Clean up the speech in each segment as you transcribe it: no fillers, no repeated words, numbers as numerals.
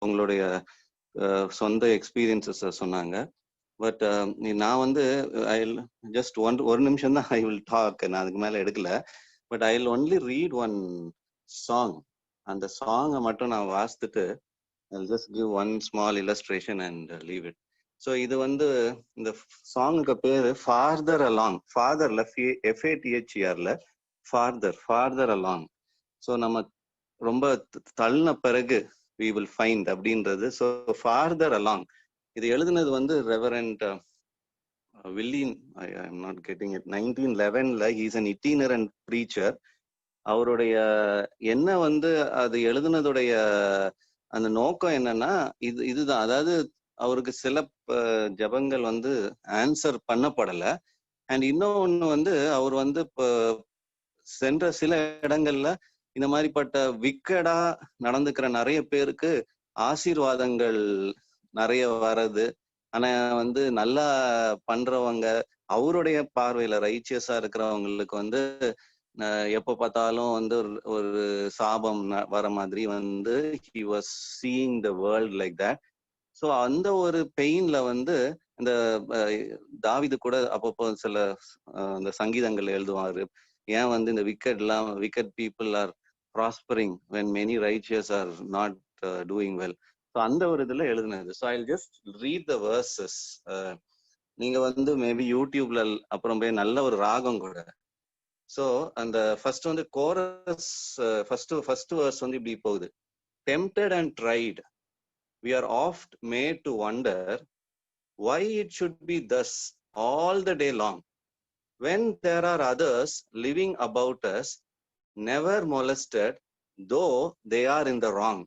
அவங்களுடைய சொந்த எக்ஸ்பீரியன்சஸ் சொன்னாங்க. பட் நான் வந்து ஐ ஜஸ்ட் ஒரு நிமிஷம் தான் ஐ வில் டாக், நான் அதுக்கு மேலே எடுக்கல. But I will only read one song. அந்த சாங்கை மட்டும் நான் வாசித்துட்டு I'll just give one small illustration and leave it. So இது வந்து இந்த சாங்குக்கு பேரு ஃபார்தர் அலாங். ஃபாதர்ல FATHERல ஃபார்தர் அலாங். ஸோ நம்ம ரொம்ப தள்ளின பிறகு we will find அப்படின்றது. ஸோ ஃபார்தர் அலாங் இது எழுதுனது வந்து Reverend William, I am not getting it, 1911ல ஹீஸ் அன் இட்டினரண்ட் ப்ரீச்சர். அவருடைய என்ன வந்து அது எழுதுனதுடைய அந்த நோக்கம் என்னன்னா இதுதான். அதாவது அவருக்கு சில ஜபங்கள் வந்து ஆன்சர் பண்ணப்படல. அண்ட் இன்னொன்னு வந்து அவர் வந்து இப்போ சென்ற சில இடங்கள்ல இந்த மாதிரிப்பட்ட விக்கடா நடந்துக்கிற நிறைய பேருக்கு ஆசீர்வாதங்கள் நிறைய வர்றது. ஆனா வந்து நல்லா பண்றவங்க, அவருடைய பார்வையில ரைச்சியஸா இருக்கிறவங்களுக்கு வந்து எப்ப பார்த்தாலும் வந்து ஒரு சாபம் வர மாதிரி வந்து he was seeing the world like that. So அந்த ஒரு பெயின்ல வந்து இந்த தாவீது கூட அப்பப்போ சில அந்த சங்கீதங்கள் எழுதுவாரு. ஏன் வந்து இந்த wicket people are prospering when many righteous are not doing well. So அந்த ஒரு இதுல எழுதுனது. So I'll just read the verses. நீங்க வந்து மேபி யூடியூப்ல அப்புறம் போய் நல்ல ஒரு ராகம் கூட. ஸோ அந்த ஃபர்ஸ்ட் வந்து கோரஸ் ஃபர்ஸ்ட் வேர்ஸ் வந்து இப்படி போகுது. Tempted and tried, we are oft made to wonder why it should be thus all the day long, when there are others living about us, never molested, though they are in the wrong.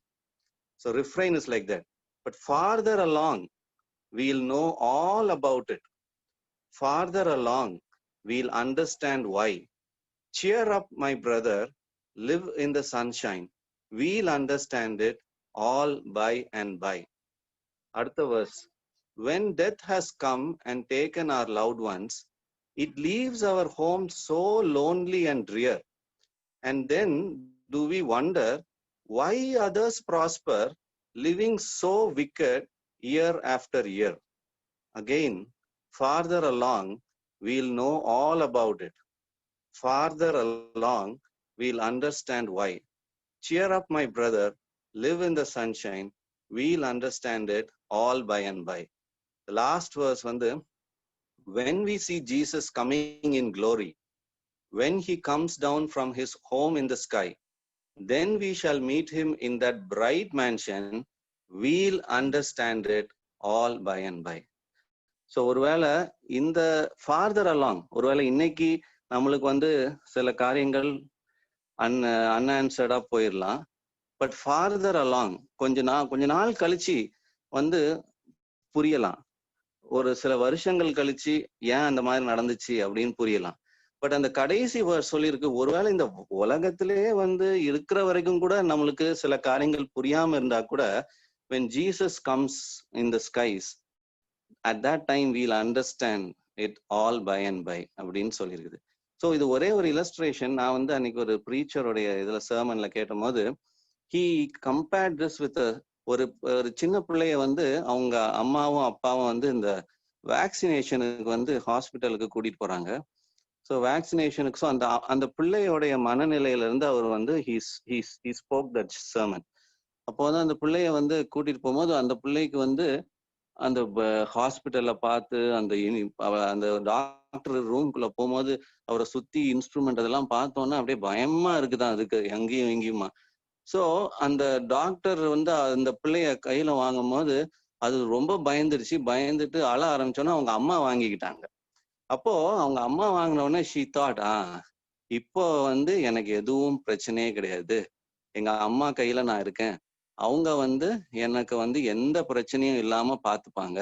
So refrain is like that. But farther along, we'll know all about it. Farther along, we'll understand why. Cheer up, my brother, live in the sunshine. We'll understand it all by and by. Adutha verse. When death has come and taken our loved ones, it leaves our home so lonely and drear. And then do we wonder why others prosper, living so wicked year after year. Again, farther along, we'll know all about it. Farther along, we'll understand why. Cheer up, my brother, live in the sunshine. We'll understand it all by and by. The last verse வந்து, when we see Jesus coming in glory, when he comes down from his home in the sky, then we shall meet him in that bright mansion. We'll understand it all by and by. So ஒருவேளை இந்த farther along, ஒருவேளை இன்னைக்கு நம்மளுக்கு வந்து சில காரியங்கள் அன்ஆன்சர்டா போயிடலாம். But farther along கொஞ்ச நாள் கழிச்சு வந்து புரியலாம். ஒரு சில வருஷங்கள் கழிச்சு ஏன் அந்த மாதிரி நடந்துச்சு அப்படின்னு புரியலாம். பட் அந்த கடைசி சொல்லியிருக்கு, ஒருவேளை இந்த உலகத்திலே வந்து இருக்கிற வரைக்கும் கூட நம்மளுக்கு சில காரியங்கள் புரியாம இருந்தா கூட when Jesus comes in the skies, at that time we'll understand it all by and by அப்படின்னு சொல்லியிருக்குது. ஸோ இது ஒரே ஒரு இல்லஸ்ட்ரேஷன். நான் வந்து அன்னைக்கு ஒரு ப்ரீச்சருடைய இதுல சர்மன்ல கேட்டும் போது he compared this with ஒரு சின்ன பிள்ளைய வந்து அவங்க அம்மாவும் அப்பாவும் வந்து இந்த வேக்சினேஷனுக்கு வந்து ஹாஸ்பிட்டலுக்கு கூட்டிட்டு போறாங்க. ஸோ வேக்சினேஷனுக்கு ஸோ அந்த பிள்ளையோடைய மனநிலையில இருந்து அவர் வந்து he spoke that sermon. அப்போ வந்து அந்த பிள்ளைய வந்து கூட்டிட்டு போகும்போது அந்த பிள்ளைக்கு வந்து அந்த ஹாஸ்பிட்டல்ல பார்த்து அந்த டாக்டர் ரூம்குள்ள போகும்போது அவரை சுத்தி இன்ஸ்ட்ருமெண்ட் அதெல்லாம் பார்த்தோன்னா அப்படியே பயமா இருக்குதான் அதுக்கு எங்கேயும் எங்கேயுமா. ஸோ அந்த டாக்டர் வந்து அந்த பிள்ளைய கையில வாங்கும் போது அது ரொம்ப பயந்துட்டு அழ ஆரம்பிச்சோன்னா அவங்க அம்மா வாங்கிக்கிட்டாங்க. அப்போ அவங்க அம்மா வாங்கின உடனே she thought, இப்போ வந்து எனக்கு எதுவும் பிரச்சனையே கிடையாது, எங்க அம்மா கையில நான் இருக்கேன், அவங்க வந்து எனக்கு வந்து எந்த பிரச்சனையும் இல்லாம பாத்துப்பாங்க,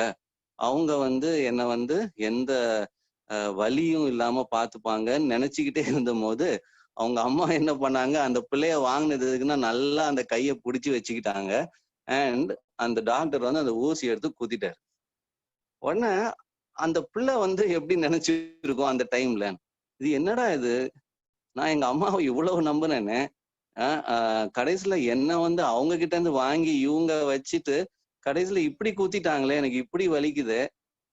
அவங்க வந்து என்னை வந்து எந்த வலியும் இல்லாம பாத்துப்பாங்கன்னு நினைச்சுக்கிட்டே இருந்த போது அவங்க அம்மா என்ன பண்ணாங்க, அந்த பிள்ளைய வாங்கினதுக்குன்னா நல்லா அந்த கையை பிடிச்சி வச்சுக்கிட்டாங்க. அண்ட் அந்த டாக்டர் வந்து அந்த ஊசி எடுத்து குத்திட்டாரு. உடனே அந்த பிள்ளை வந்து எப்படி நினைச்சிருக்கோம் அந்த டைம்ல, இது என்னடா இது, நான் எங்க அம்மாவை இவ்வளவு நம்பினேன்னு கடைசியில என்ன வந்து அவங்க கிட்ட இருந்து வாங்கி இவங்க வச்சுட்டு கடைசியில இப்படி கூத்திட்டாங்களே, எனக்கு இப்படி வலிக்குது,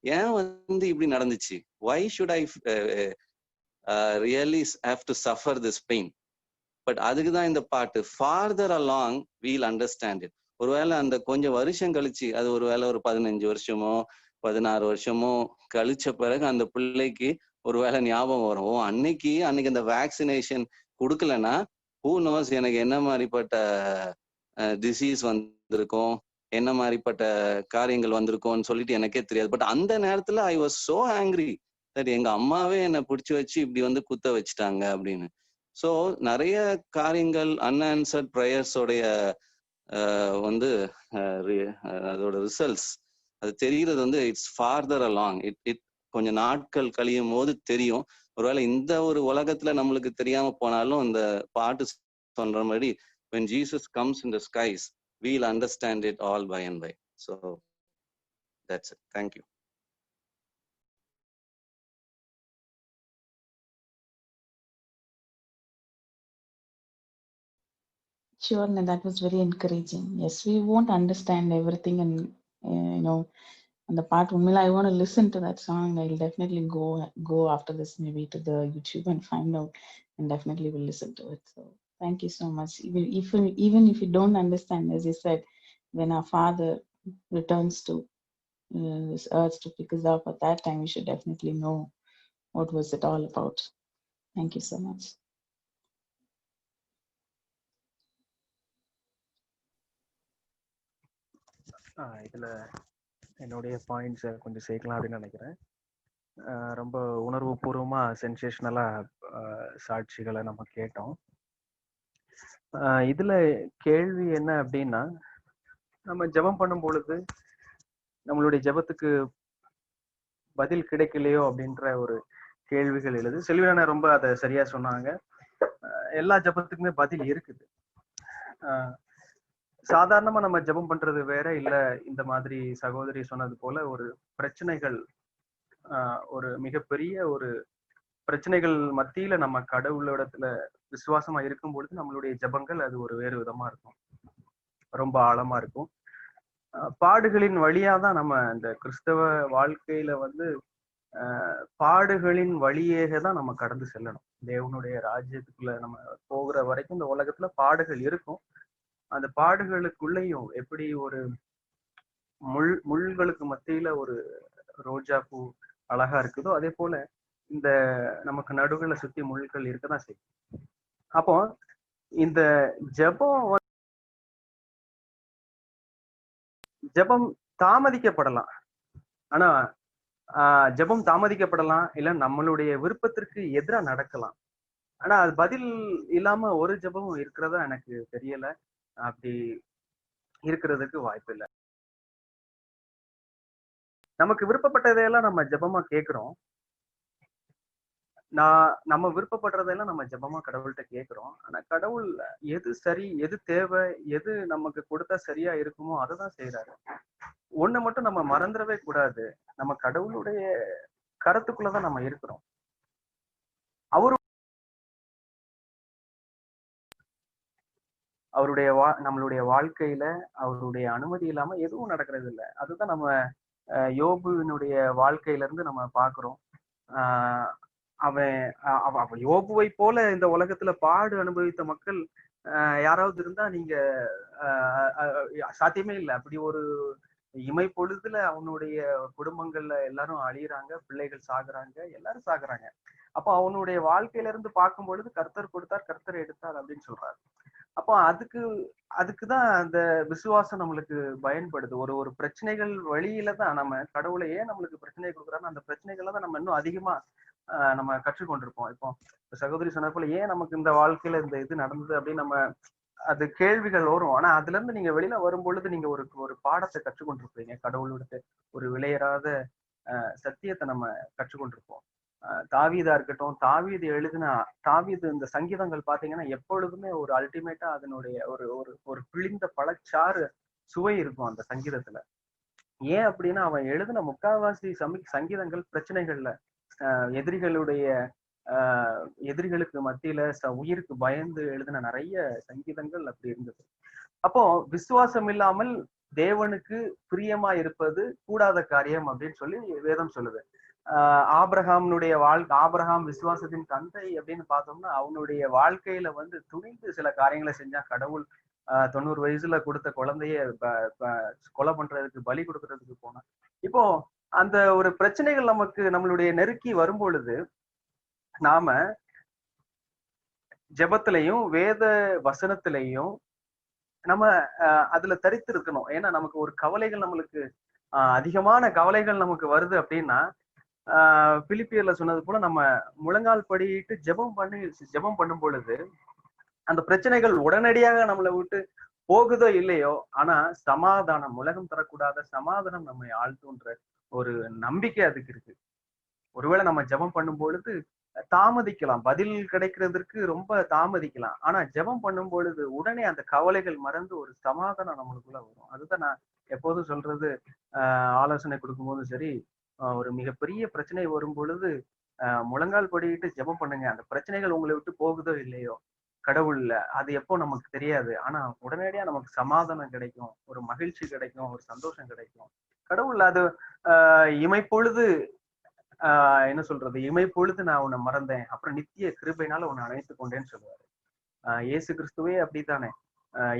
ஏன் வந்து இப்படி நடந்துச்சு, why should I really have to suffer this pain? But அதுக்குதான் இந்த பாட்டு, farther along we'll understand it. ஒருவேளை அந்த கொஞ்சம் வருஷம் கழிச்சு, அது ஒருவேளை ஒரு 15 வருஷமோ 16 வருஷமோ கழிச்ச பிறகு அந்த பிள்ளைக்கு ஒருவேளை ஞாபகம் வரும், ஓ அன்னைக்கு அந்த வேக்சினேஷன் கொடுக்கலன்னா who knows எனக்கு என்ன மாதிரிப்பட்ட டிசீஸ் வந்திருக்கும், என்ன மாதிரிப்பட்ட காரியங்கள் வந்திருக்கும்னு சொல்லிட்டு எனக்கே தெரியாது. பட் அந்த நேரத்துல I was so angry that எங்க அம்மாவே என்னை பிடிச்சி வச்சு இப்படி வந்து குத்த வச்சுட்டாங்க அப்படின்னு. ஸோ நிறைய காரியங்கள் அன்ஆன்சர்ட் ப்ரேயர்ஸோடைய வந்து அதோட ரிசல்ட்ஸ் அது தெரிகிறது வந்து இட்ஸ் ஃபார்தர் அலாங். இட் கொஞ்சம் நாட்கள் கழியும் போது தெரியும். ஒருவேளை இந்த ஒரு உலகத்துல நம்மளுக்கு தெரியாம போனாலும் இந்த பாட்டு சொல்ற மாதிரி when Jesus comes in the skies we'll understand it all by and by. So that's it. Thank you. Sure, that was very encouraging. Yes, we won't understand everything, and and the part Unmila, I want to listen to that song. I'll definitely go after this maybe to the YouTube and find out, and definitely will listen to it. So thank you so much. Even if you don't understand, as you said, when our Father returns to this earth to pick us up, at that time we should definitely know what was it all about. Thank you so much. இதுல என்னுடைய பாயிண்ட்ஸை கொஞ்சம் சேர்க்கலாம் அப்படின்னு நினைக்கிறேன். ரொம்ப உணர்வு பூர்வமா சென்சேஷனலா சாட்சிகளை நம்ம கேட்டோம். இதுல கேள்வி என்ன அப்படின்னா, நம்ம ஜெபம் பண்ணும் பொழுது நம்மளுடைய ஜெபத்துக்கு பதில் கிடைக்கலையோ அப்படின்ற ஒரு கேள்விகள் எழுது. செல்வியான ரொம்ப அதை சரியா சொன்னாங்க. எல்லா ஜெபத்துக்குமே பதில் இருக்குது. சாதாரணமா நம்ம ஜெபம் பண்றது வேற, இல்ல இந்த மாதிரி சகோதரி சொன்னது போல ஒரு பிரச்சனைகள், ஒரு மிகப்பெரிய ஒரு பிரச்சனைகள் மத்தியில நம்ம கடவுளோடத்துல விசுவாசமா இருக்கும் பொழுது நம்மளுடைய ஜெபங்கள் அது ஒரு வேறு விதமா இருக்கும், ரொம்ப ஆழமா இருக்கும். பாடுகளின் வழியாதான் நம்ம இந்த கிறிஸ்தவ வாழ்க்கையில வந்து பாடுகளின் வழியேக தான் நம்ம கடந்து செல்லணும். தேவனுடைய ராஜ்யத்துக்குள்ள நம்ம போகிற வரைக்கும் இந்த உலகத்துல பாடுகள் இருக்கும். அந்த பாடுகளுக்குள்ளேயும் எப்படி ஒரு முள்களுக்கு மத்தியில ஒரு ரோஜா பூ அழகா இருக்குதோ, அதே போல இந்த நமக்கு நடுவுல சுத்தி முள்கள் இருக்கதான் செய்யும். அப்போ இந்த ஜெபம் தாமதிக்கப்படலாம். ஆனா ஜெபம் தாமதிக்கப்படலாம், இல்ல நம்மளுடைய விருப்பத்திற்கு எதிரா நடக்கலாம். ஆனா அது பதில் இல்லாம ஒரு ஜெபமும் இருக்கிறதா எனக்கு தெரியல. அப்படி இருக்கிறதுக்கு வாய்ப்பு இல்லை. நமக்கு விருப்பப்பட்டதையெல்லாம் நம்ம ஜெபமா கேட்கிறோம். நம்ம விருப்பப்படுறதெல்லாம் நம்ம ஜெபமா கடவுள்கிட்ட கேட்கிறோம். ஆனா கடவுள் எது சரி, எது தேவை, எது நமக்கு கொடுத்தா சரியா இருக்குமோ அததான் செய்யறாரு. ஒண்ணு மட்டும் நம்ம மறந்துடவே கூடாது, நம்ம கடவுளுடைய கருத்துக்குள்ளதான் நம்ம இருக்கிறோம். அவருடைய நம்மளுடைய வாழ்க்கையில அவருடைய அனுமதி இல்லாம எதுவும் நடக்கிறது இல்லை. அதுதான் நம்ம யோபுவினுடைய வாழ்க்கையில இருந்து நம்ம பாக்குறோம். அவன் யோபுவை போல இந்த உலகத்துல பாடு அனுபவித்த மக்கள் யாராவது இருந்தா நீங்க சாத்தியமே இல்லை. அப்படி ஒரு இமை பொழுதுல அவனுடைய குடும்பங்கள்ல எல்லாரும் அழியிறாங்க, பிள்ளைகள் சாகுறாங்க, எல்லாரும் சாகுறாங்க. அப்போ அவனுடைய வாழ்க்கையில இருந்து பார்க்கும் பொழுது கர்த்தர் கொடுத்தார், கர்த்தர் எடுத்தார் அப்படின்னு சொல்றாரு. அப்போ அதுக்குதான் அந்த விசுவாசம் நம்மளுக்கு பயன்படுது. ஒரு பிரச்சனைகள் வழியில தான் நம்ம கடவுளை ஏன் நம்மளுக்கு பிரச்சனை கொடுக்குறாரு, அந்த பிரச்சனைகள்ல தான் நம்ம இன்னும் அதிகமா நம்ம கற்றுக்கொண்டிருப்போம். இப்போ சகோதரி சொன்ன போல ஏன் நமக்கு இந்த வாழ்க்கையில இந்த இது நடந்தது அப்படின்னு நம்ம அது கேள்விகள் வரும். ஆனா அதுல இருந்து நீங்க வெளியில வரும் பொழுது நீங்க ஒரு பாடத்தை கற்றுக்கொண்டிருப்பீங்க. கடவுளோட ஒரு விளையராத சத்தியத்தை நம்ம கற்றுக்கொண்டிருப்போம். தாவீதா இருக்கட்டும், தாவீது இந்த சங்கீதங்கள் பாத்தீங்கன்னா எப்பொழுதுமே ஒரு அல்டிமேட்டா அதனுடைய ஒரு பிழிந்த பழச்சாறு சுவை இருக்கும் அந்த சங்கீதத்துல. ஏன் அப்படின்னா அவன் எழுதின முக்காவாசி சங்கீதங்கள் பிரச்சனைகள்ல, எதிரிகளுடைய எதிரிகளுக்கு மத்தியில உயிருக்கு பயந்து எழுதின நிறைய சங்கீதங்கள் அப்படி இருந்தது. அப்போ விசுவாசம் இல்லாமல் தேவனுக்கு பிரியமா இருப்பது கூடாத காரியம் அப்படின்னு சொல்லி வேதம் சொல்லுது. ஆபிரகாமுடைய ஆபிரகாம் விசுவாசத்தின் தந்தை அப்படின்னு பார்த்தோம்னா அவனுடைய வாழ்க்கையில வந்து துணிந்து சில காரியங்களை செஞ்சா. கடவுள் 90 வயசுல கொடுத்த குழந்தைய கொலை பண்றதுக்கு பலி கொடுக்கறதுக்கு போனான். இப்போ அந்த ஒரு பிரச்சனைகள் நமக்கு நம்மளுடைய நெருக்கி வரும் பொழுது நாம ஜெபத்திலையும் வேத வசனத்திலையும் நம்ம அதுல தரித்து இருக்கணும். ஏன்னா நமக்கு ஒரு கவலைகள் நம்மளுக்கு அதிகமான கவலைகள் நமக்கு வருது அப்படின்னா பிலிப்பியர்ல சொன்னது போல நம்ம முழங்கால் படிட்டு ஜெபம் பண்ணும் பொழுது அந்த பிரச்சனைகள் உடனடியாக நம்மளை விட்டு போகுதோ இல்லையோ, ஆனா சமாதானம், உலகம் தரக்கூடாத சமாதானம் நம்மை ஆழ்த்துன்ற ஒரு நம்பிக்கை அதுக்கு இருக்கு. ஒருவேளை நம்ம ஜெபம் பண்ணும் பொழுது தாமதிக்கலாம், பதில் கிடைக்கிறதுக்கு ரொம்ப தாமதிக்கலாம். ஆனா ஜெபம் பண்ணும் பொழுது உடனே அந்த கவலைகள் மறந்து ஒரு சமாதானம் நம்மளுக்குள்ள வரும். அதுதான் நான் எப்போதும் சொல்றது. ஆலோசனை கொடுக்கும்போதும் சரி, ஒரு மிகப்பெரிய பிரச்சனை வரும் பொழுது முழங்கால் படிட்டு ஜெபம் பண்ணுங்க. அந்த பிரச்சனைகள் உங்களை விட்டு போகுதோ இல்லையோ, கடவுள்ல அது எப்போ நமக்கு தெரியாது. ஆனா உடனடியா நமக்கு சமாதானம் கிடைக்கும், ஒரு மகிழ்ச்சி கிடைக்கும், ஒரு சந்தோஷம் கிடைக்கும். கடவுள் அது இமைப்பொழுது என்ன சொல்றது, இமைப்பொழுது நான் உன்னை மறந்தேன், அப்புறம் நித்திய கிருபையினால உன்னை அணைத்துக் கொண்டேன்னு சொல்லுவாரு. இயேசு கிறிஸ்துவே அப்படித்தானே.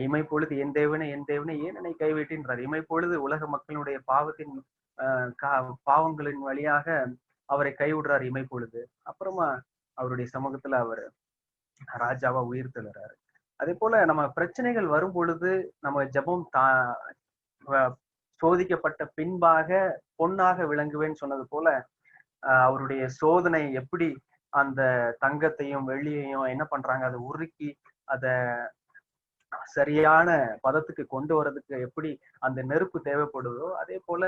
இமைப்பொழுது என் தேவனே ஏன் என்னை கைவிட்டின்றார். இமைப்பொழுது உலக மக்களுடைய பாவங்களின் வழியாக அவரை கைவிடுறார் இமைப்பொழுது. அப்புறமா அவருடைய சமூகத்துல அவர் ராஜாவா உயிர் தெழுறாரு. அதே போல நம்ம பிரச்சனைகள் வரும் பொழுது நம்ம ஜெபம் சோதிக்கப்பட்ட பின்பாக பொன்னாக விளங்குவேன்னு சொன்னது போல அவருடைய சோதனை எப்படி அந்த தங்கத்தையும் வெள்ளியையும் என்ன பண்றாங்க, அதை உருக்கி அதை சரியான பதத்துக்கு கொண்டு வர்றதுக்கு எப்படி அந்த நெருப்பு தேவைப்படுதோ, அதே போல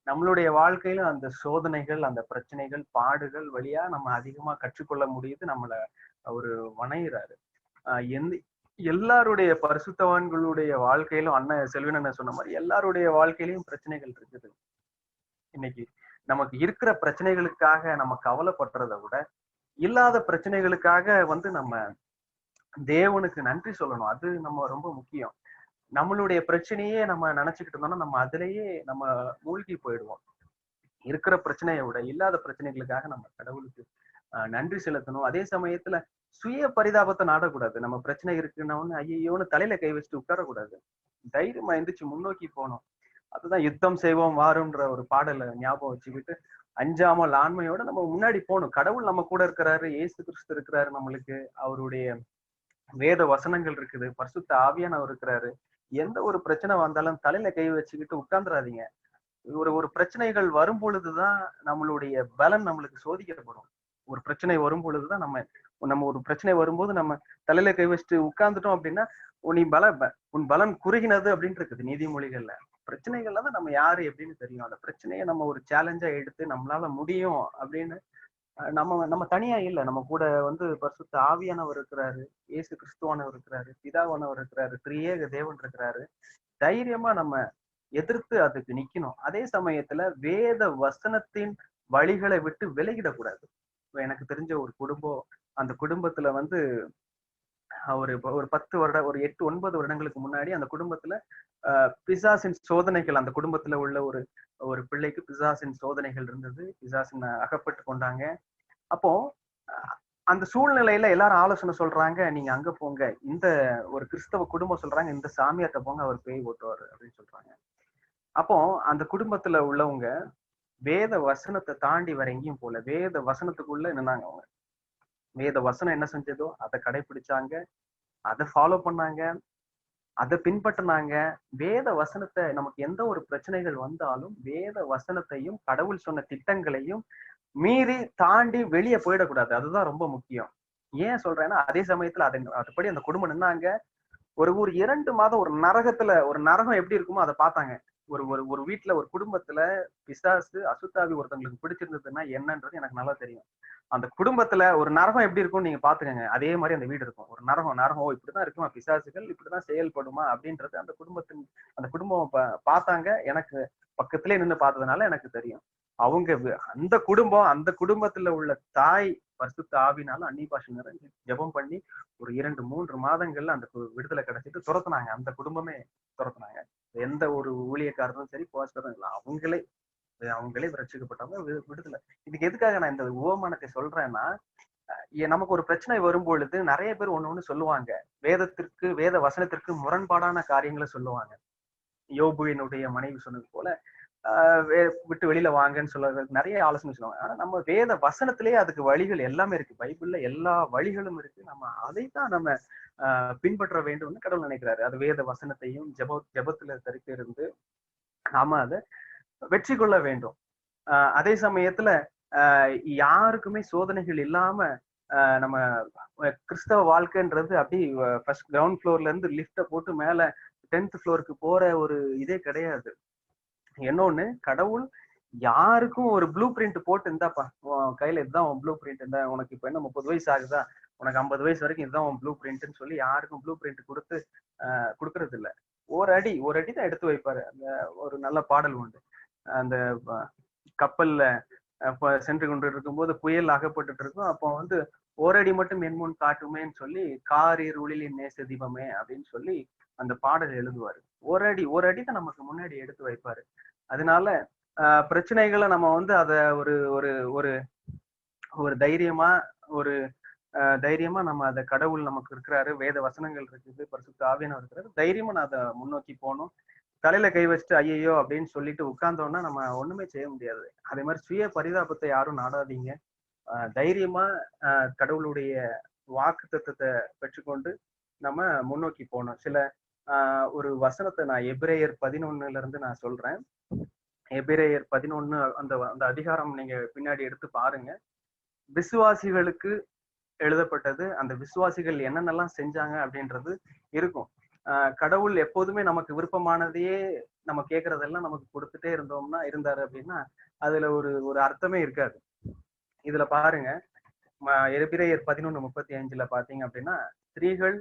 நம்மளுடைய வாழ்க்கையில அந்த சோதனைகள், அந்த பிரச்சனைகள், பாடுகள் வழியா நம்ம அதிகமா கற்றுக்கொள்ள முடியுது. நம்மள அவரு வணையிறாரு. எல்லாருடைய பரிசுத்தவான்களுடைய வாழ்க்கையிலும் அண்ணன் செல்வினன் சொன்ன மாதிரி எல்லாருடைய வாழ்க்கையிலும் பிரச்சனைகள் இருக்குது. இன்னைக்கு நமக்கு இருக்கிற பிரச்சனைகளுக்காக நம்ம கவலைப்படுறதை விட இல்லாத பிரச்சனைகளுக்காக வந்து நம்ம தேவனுக்கு நன்றி சொல்லணும். அது நம்ம ரொம்ப முக்கியம். நம்மளுடைய பிரச்சனையே நம்ம நினைச்சுக்கிட்டு இருந்தோம்னா நம்ம அதிலேயே நம்ம மூழ்கி போயிடுவோம். இருக்கிற பிரச்சனையை விட இல்லாத பிரச்சனைகளுக்காக நம்ம கடவுளுக்கு நன்றி செலுத்தணும். அதே சமயத்துல சுய பரிதாபத்தை நாடக்கூடாது. நம்ம பிரச்சனை இருக்குன்னு ஐயோன்னு தலையில கை வச்சுட்டு உட்காரக்கூடாது. தைரியமா எந்திரிச்சு முன்னோக்கி போகணும். அதுதான் யுத்தம் செய்வோம் வாருன்ற ஒரு பாடலை ஞாபகம் வச்சுக்கிட்டு அஞ்சாமல் ஆண்மையோட நம்ம முன்னாடி போகணும். கடவுள் நம்ம கூட இருக்கிறாரு, இயேசு கிறிஸ்து இருக்கிறாரு, நம்மளுக்கு அவருடைய வேத வசனங்கள் இருக்குது, பரிசுத்த ஆவியானவர் இருக்கிறாரு. எந்த ஒரு பிரச்சனை வந்தாலும் தலையில கை வச்சுக்கிட்டு உட்கார்ந்துடாதீங்க. ஒரு பிரச்சனைகள் வரும் பொழுதுதான் நம்மளுடைய பலன் நம்மளுக்கு சோதிக்கப்படும். ஒரு பிரச்சனை வரும் பொழுதுதான் நம்ம ஒரு பிரச்சனை வரும்போது நம்ம தலையில கை வச்சுட்டு உட்கார்ந்துட்டோம் அப்படின்னா உன் பலன் குறுகினது அப்படின்னு இருக்குது நீதிமொழிகள்ல. பிரச்சனைகள்ல தான் நம்ம யாரு எப்படின்னு தெரியும். அந்த பிரச்சனையை நம்ம ஒரு சேலஞ்சா எடுத்து நம்மளால முடியும் அப்படின்னு நம்ம தனியா இல்லை, நம்ம கூட வந்து பரிசுத்த ஆவியானவர் இருக்கிறாரு, இயேசு கிறிஸ்துவானவர் இருக்கிறாரு, பிதாவானவர் இருக்கிறாரு, திரியேக தேவன் இருக்கிறாரு. தைரியமா நம்ம எதிர்த்து அதுக்கு நிக்கணும். அதே சமயத்துல வேத வசனத்தின் வழிகளை விட்டு விலகிடக்கூடாது. எனக்கு தெரிஞ்ச ஒரு குடும்பம், அந்த குடும்பத்துல வந்து ஒரு 10 வருடம், ஒரு 8-9 வருடங்களுக்கு முன்னாடி அந்த குடும்பத்துல பிசாசின் சோதனைகள், அந்த குடும்பத்துல உள்ள ஒரு பிள்ளைக்கு பிசாசின் சோதனைகள் இருந்தது. பிசாசின் அகப்பட்டு கொண்டாங்க. அப்போ அந்த சூழ்நிலையில எல்லாரும் ஆலோசனை சொல்றாங்க, நீங்க அங்க போங்க, இந்த ஒரு கிறிஸ்தவ குடும்பம் சொல்றாங்க, இந்த சாமியார்ட்ட போங்க, அவர் பேய் ஓட்டுவாரு அப்படின்னு சொல்றாங்க. அப்போ அந்த குடும்பத்துல உள்ளவங்க வேத வசனத்தை தாண்டி வர எங்கேயும் போல, வேத வசனத்துக்குள்ள நின்னாங்க. அவங்க வேத வசனம் என்ன செஞ்சதோ அதை கடைபிடிச்சாங்க, அதை ஃபாலோ பண்ணாங்க, அதை பின்பற்றினாங்க. வேத வசனத்தை, நமக்கு எந்த ஒரு பிரச்சனைகள் வந்தாலும் வேத வசனத்தையும் கடவுள் சொன்ன திட்டங்களையும் மீறி தாண்டி வெளியே போயிடக்கூடாது. அதுதான் ரொம்ப முக்கியம். ஏன் சொல்றேன்னா, அதே சமயத்துல அதுபடி அந்த குடும்பம் நின்னாங்க. ஒரு 2 மாதம் ஒரு நரகம் எப்படி இருக்குமோ அதை பார்த்தாங்க. ஒரு வீட்டுல, ஒரு குடும்பத்துல பிசாசு அசுத்தாவி ஒருத்தவங்களுக்கு பிடிச்சிருந்ததுன்னா என்னன்றது எனக்கு நல்லா தெரியும். அந்த குடும்பத்துல ஒரு நரகம் எப்படி இருக்கும்னு நீங்க பாத்துக்கங்க. அதே மாதிரி அந்த வீடு இருக்கும். ஒரு நரகம் இப்படிதான் இருக்குமா, பிசாசுகள் இப்படிதான் செயல்படுமா அப்படின்றது அந்த குடும்பம் பார்த்தாங்க. எனக்கு பக்கத்திலே நின்று பார்த்ததுனால எனக்கு தெரியும். அவங்க அந்த குடும்பம், அந்த குடும்பத்துல உள்ள தாய் பரிசுத்த ஆவினால அந்நிய பாஷை நிறைஞ்சு ஜெபம் பண்ணி ஒரு 2-3 மாதங்கள்ல அந்த விடுதலை கிடைச்சிட்டு துரத்துனாங்க. அந்த குடும்பமே துரத்துனாங்க. எந்த ஒரு ஊழியக்காரரும் சரி, போஸ்டரும் இல்லை, அவங்களே ரட்சிக்கப்பட்டவங்க விடுதலை. இதுக்கு எதுக்காக நான் இந்த உவமானத்தை சொல்றேன்னா, நமக்கு ஒரு பிரச்சனை வரும் பொழுது நிறைய பேர் ஒண்ணு சொல்லுவாங்க. வேத வசனத்திற்கு முரண்பாடான காரியங்களை சொல்லுவாங்க. யோபுவினுடைய மனைவி சொன்னது போல விட்டு வெளியில வாங்கன்னு சொல்ல நிறைய ஆலோசனை சொல்லுவாங்க. ஆனா நம்ம வேத வசனத்திலேயே அதுக்கு வழிகள் எல்லாமே இருக்கு. பைபிள்ல எல்லா வழிகளும் இருக்கு. நம்ம அதைத்தான் நம்ம பின்பற்ற வேண்டும்னு கடவுள் நினைக்கிறாரு. அது வேத வசனத்தையும் ஜெபத்துல தரித்து இருந்து நாம அதை வெற்றி கொள்ள வேண்டும். அதே சமயத்துல யாருக்குமே சோதனைகள் இல்லாம நம்ம கிறிஸ்தவ வாழ்க்கைன்றது அப்படி ஃபர்ஸ்ட் கிரவுண்ட் ஃப்ளோர்ல இருந்து லிஃப்ட போட்டு மேல 10th ஃப்ளோருக்கு போற ஒரு இதே கிடையாது. இன்னொன்னு, கடவுள் யாருக்கும் ஒரு ப்ளூ பிரிண்ட் போட்டு இருந்தாப்பா கையில இதுதான் உன் ப்ளூ பிரிண்ட், இருந்தா உனக்கு இப்ப என்ன 30 வயசு ஆகுதா, உனக்கு 50 வயசு வரைக்கும் இதுதான் உன் ப்ளூ பிரிண்ட்னு சொல்லி யாருக்கும் ப்ளூ பிரிண்ட் கொடுத்து கொடுக்கறது இல்லை. ஒரு அடி தான் எடுத்து வைப்பாரு. அந்த ஒரு நல்ல பாடல் உண்டு. அந்த கப்பல்ல சென்று கொண்டு இருக்கும்போது புயல் அகப்பட்டு இருக்கும். அப்போ வந்து ஒரு அடி மட்டும் என் முன் காட்டுமேன்னு சொல்லி காரீர் ஒளிலின் நேச தீபமே அப்படின்னு சொல்லி அந்த பாடல் எழுதுவாரு. ஒரு அடி தான் நமக்கு முன்னாடி எடுத்து வைப்பாரு. அதனால பிரச்சனைகளை நம்ம வந்து அத ஒரு ஒரு ஒரு ஒரு தைரியமா நம்ம அதை கடவுள் நமக்கு இருக்கிறாரு, வேத வசனங்கள் இருக்குது, பரிசுத்த ஆவியானவர் இருக்கிறாரு, தைரியமா நான் அதை முன்னோக்கி போகணும். தலையில கை வச்சுட்டு ஐயையோ அப்படின்னு சொல்லிட்டு உட்கார்ந்தோம்னா நம்ம ஒண்ணுமே செய்ய முடியாது. அதே மாதிரி சுய பரிதாபத்தை யாரும் நாடாதீங்க. தைரியமா கடவுளுடைய வாக்கு தத்துவத்தை பெற்றுக்கொண்டு நம்ம முன்னோக்கி போகணும். சில ஒரு வசனத்தை நான் எபிரேயர் 11 இருந்து நான் சொல்றேன். எபிரேயர் 11 அந்த அதிகாரம் நீங்க பின்னாடி எடுத்து பாருங்க. விசுவாசிகளுக்கு எழுதப்பட்டது. அந்த விசுவாசிகள் என்னென்னலாம் செஞ்சாங்க அப்படின்றது இருக்கும். கடவுள் எப்போதுமே நமக்கு விருப்பமானதையே நம்ம கேட்கறதெல்லாம் நமக்கு கொடுத்துட்டே இருந்தாரு அப்படின்னா அதுல ஒரு அர்த்தமே இருக்காது. இதுல பாருங்க, எபிரேயர் 11:35 பாத்தீங்க அப்படின்னா, ஸ்திரீகள்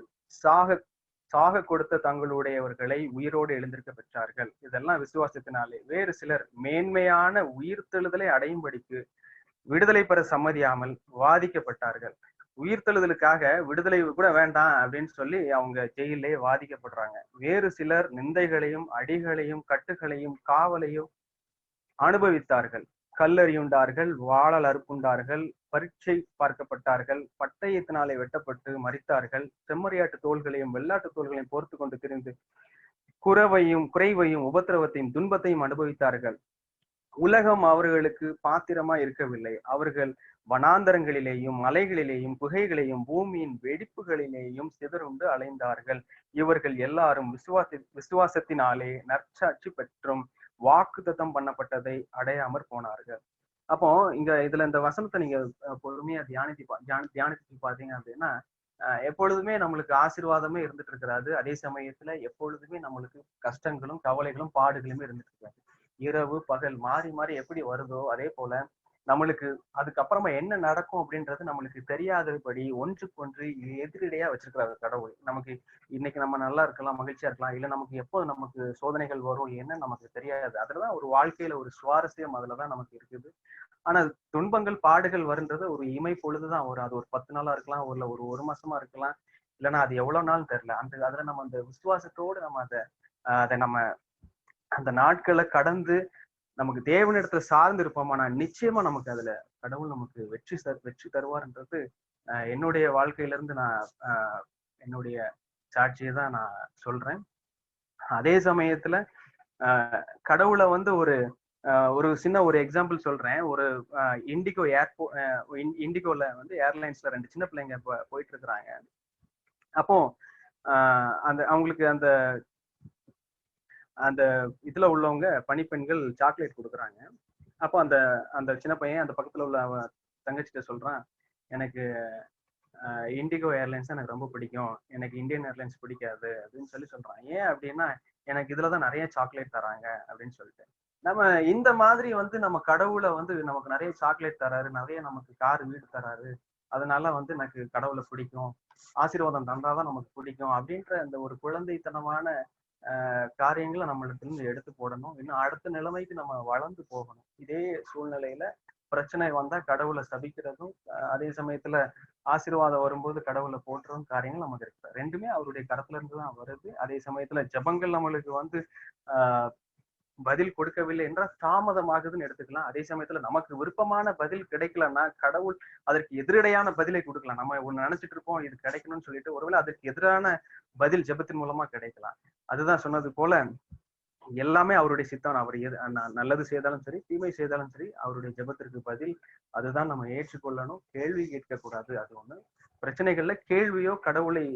சாக கொடுத்த தங்களுடையவர்களை உயிரோடு எழுந்திருக்க பெற்றார்கள். இதெல்லாம் விசுவாசத்தினாலே. வேறு சிலர் மேன்மையான உயிர்த்தெழுதலை அடையும்படிக்கு விடுதலை பெற சம்மதியாமல் வாதிக்கப்பட்டார்கள். உயிர்த்தெழுதலுக்காக விடுதலை கூட வேண்டாம் அப்படின்னு சொல்லி அவங்க ஜெயிலே வாதிக்கப்படுறாங்க. வேறு சிலர் நிந்தைகளையும் அடிகளையும் கட்டுகளையும் காவலையும் அனுபவித்தார்கள். கல்லறியுண்டார்கள், வாழல் அறுப்புண்டார்கள், பரீட்சை பார்க்கப்பட்டார்கள், பட்டயத்தினாலே வெட்டப்பட்டு மரித்தார்கள், செம்மறியாட்டு தோள்களையும் வெள்ளாட்டு தோள்களையும் போர்த்து கொண்டு திரிந்து குறைவையும் உபத்திரவத்தையும் துன்பத்தையும் அனுபவித்தார்கள். உலகம் அவர்களுக்கு பாத்திரமா இருக்கவில்லை. அவர்கள் வனாந்தரங்களிலேயும் மலைகளிலேயும் குகைகளிலேயும் பூமியின் வெடிப்புகளிலேயும் சிதறுண்டு அலைந்தார்கள். இவர்கள் எல்லாரும் விசுவாசத்தினாலே நற்சாட்சி பெற்றும் வாக்குத்தத்தம் பண்ணப்பட்டதை அடையாமற் போனார்கள். அப்போ இதுல இந்த வசனத்தை நீங்க பொறுமையா தியானித்து பாத்தீங்க அப்படின்னா எப்பொழுதுமே நம்மளுக்கு ஆசீர்வாதமே இருந்துட்டு இருக்கிறாரு. அதே சமயத்துல எப்பொழுதுமே நம்மளுக்கு கஷ்டங்களும் கவலைகளும் பாடுகளுமே இருந்துட்டு இருக்காது. இரவு பகல் மாறி மாறி எப்படி வருதோ அதே போல நம்மளுக்கு அதுக்கப்புறமா என்ன நடக்கும் அப்படின்றது நம்மளுக்கு தெரியாதபடி ஒன்றுக்கொன்று எதிரடையா வச்சிருக்கிறாரு கடவுள். நமக்கு இன்னைக்கு நம்ம நல்லா இருக்கலாம், மகிழ்ச்சியா இருக்கலாம், இல்ல நமக்கு எப்போ நமக்கு சோதனைகள் வரும் என்ன நமக்கு தெரியாது. அதுலதான் ஒரு வாழ்க்கையில ஒரு சுவாரஸ்யம் அதுலதான் நமக்கு இருக்குது. ஆனா துன்பங்கள் பாடுகள் வருன்றது ஒரு இமை பொழுதுதான் வரும். அது ஒரு 10 நாளா இருக்கலாம், ஒரு மாசமா இருக்கலாம், இல்லைன்னா அது எவ்வளவு நாள் தெரியல. அதுல நம்ம அந்த விசுவாசத்தோடு நம்ம அதை நம்ம அந்த நாட்களை கடந்து நமக்கு தேவனிடத்துல சார்ந்து இருப்போமானா நிச்சயமா நமக்கு அதுல கடவுள் நமக்கு வெற்றி தருவார்ன்றது என்னுடைய வாழ்க்கையில இருந்து நான் என்னுடைய சாட்சியை தான் நான் சொல்றேன். அதே சமயத்துல கடவுளை வந்து ஒரு சின்ன ஒரு எக்ஸாம்பிள் சொல்றேன். ஒரு இண்டிகோல வந்து ஏர்லைன்ஸ்ல 2 சின்ன பிள்ளைங்க போயிட்டு இருக்கிறாங்க. அப்போ அவங்களுக்கு அந்த இதுல உள்ளவங்க பணிப்பெண்கள் சாக்லேட் கொடுக்குறாங்க. அப்போ அந்த சின்ன பையன் அந்த பக்கத்துல உள்ள தங்கச்சிட்ட சொல்றான், எனக்கு இண்டிகோ ஏர்லைன்ஸ் எனக்கு ரொம்ப பிடிக்கும், எனக்கு இந்தியன் ஏர்லைன்ஸ் பிடிக்காது அப்படின்னு சொல்றான். ஏன் அப்படின்னா எனக்கு இதுலதான் நிறைய சாக்லேட் தராங்க அப்படின்னு சொல்லிட்டு. நம்ம இந்த மாதிரி வந்து நம்ம கடவுளை வந்து நமக்கு நிறைய சாக்லேட் தராரு, நிறைய நமக்கு கார் வீடு தராரு, அதனால வந்து எனக்கு கடவுளை பிடிக்கும், ஆசீர்வாதம் தந்தாதான் நமக்கு பிடிக்கும் அப்படின்ற அந்த ஒரு குழந்தைத்தனமான காரியங்களை நம்மளுக்கு இருந்து எடுத்து போடணும். இன்னும் அடுத்த நிலைமைக்கு நம்ம வளர்ந்து போகணும். இதே சூழ்நிலையில பிரச்சனை வந்தா கடவுளை சபிக்கிறதும், அதே சமயத்துல ஆசீர்வாதம் வரும்போது கடவுளை போற்றுறதும் காரியங்கள் நமக்கு இருக்கு. ரெண்டுமே அவருடைய கரத்துல இருந்து தான் வருது. அதே சமயத்துல ஜெபங்கள் நம்மளுக்கு வந்து ஆஹ் பதில் கொடுக்கவில்லை என்றால் தாமதமாகுதுன்னு எடுத்துக்கலாம். அதே சமயத்துல நமக்கு விருப்பமான பதில் கிடைக்கலன்னா கடவுள் அதற்கு எதிரடையான பதிலை கொடுக்கலாம். நம்ம ஒண்ணு நினைச்சிட்டு இருப்போம் இது கிடைக்கணும்னு சொல்லிட்டு, ஒருவேளை அதற்கு எதிரான பதில் ஜெபத்தின் மூலமா கிடைக்கலாம். அதுதான் சொன்னது போல எல்லாமே அவருடைய சித்தம். அவர் நல்லது செய்தாலும் சரி, தீமை செய்தாலும் சரி, அவருடைய ஜெபத்திற்கு பதில் அதுதான் நம்ம ஏற்றுக்கொள்ளணும். கேள்வி கேட்க கூடாது. அது ஒண்ணு. பிரச்சனைகள்ல கேள்வியோ கடவுளை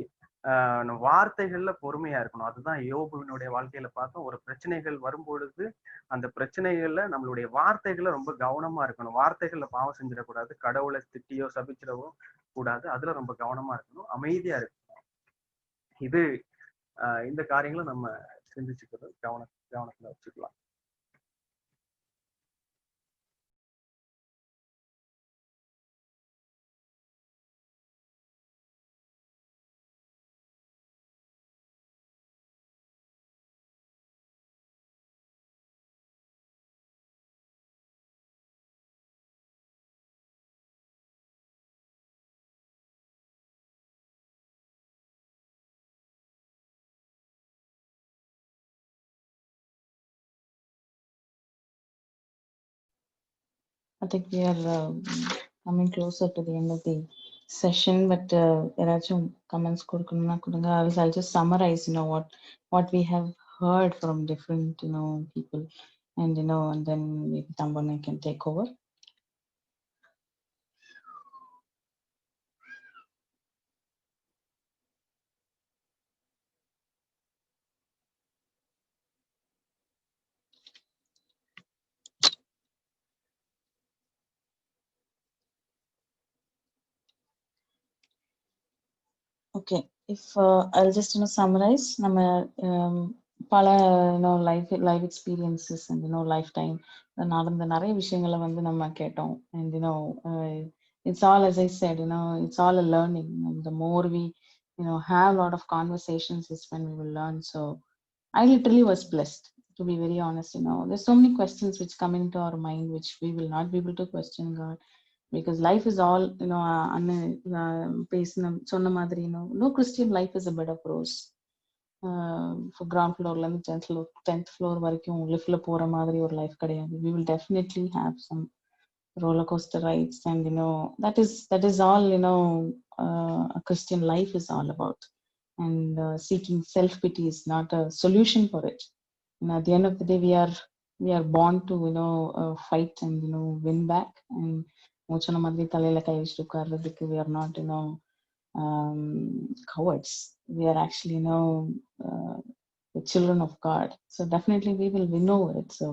வார்த்தைகள்ல பொறுமையா இருக்கணும். அதுதான் யோபுவினுடைய வாழ்க்கையில பார்த்தோம். ஒரு பிரச்சனைகள் வரும்பொழுது அந்த பிரச்சனைகள்ல நம்மளுடைய வார்த்தைகளை ரொம்ப கவனமா இருக்கணும். வார்த்தைகள்ல பாவம் செஞ்சிடக்கூடாது. கடவுளை திட்டியோ சபிச்சிடவோ கூடாது. அதுல ரொம்ப கவனமா இருக்கணும். அமைதியா இருக்கணும். இது இந்த காரியங்களை நம்ம சிந்திச்சுக்கிறது கவனத்துல வச்சுக்கலாம். I think we are coming closer to the end of the session, but ஏதாச்சும் comments கொடுக்கணும்னா கொடுங்க. I'll just summarize, what we have heard from different, people, and and then maybe Tambana can take over. Okay, if I'll just summarize நம்ம பல life experiences and lifetime நடந்த நிறைய விஷயங்களை வந்து நம்ம கேட்டோம். And it's all, as I said, it's all a learning. The more we have a lot of conversations is when we will learn. So I literally was blessed, to be very honest. There's so many questions which come into our mind which we will not be able to question God, because life is all சொன்ன மாதிரி no Christian life is a bed of rose. For ground floor ல இருந்து 10th floor வரைக்கும் லிஃப்ட்ல போற மாதிரி ஒரு life கிடையாது. We will definitely have some roller coaster rides, and that is all a Christian life is all about. And seeking self pity is not a solution for it. At the end of the day, we are born to fight and win back. And சொன்ன மாதிரி தலையில கை வச்சுட்டு உட்கார்றதுக்கு we are not cowards. We are actually the children of God. So definitely we will win over it. So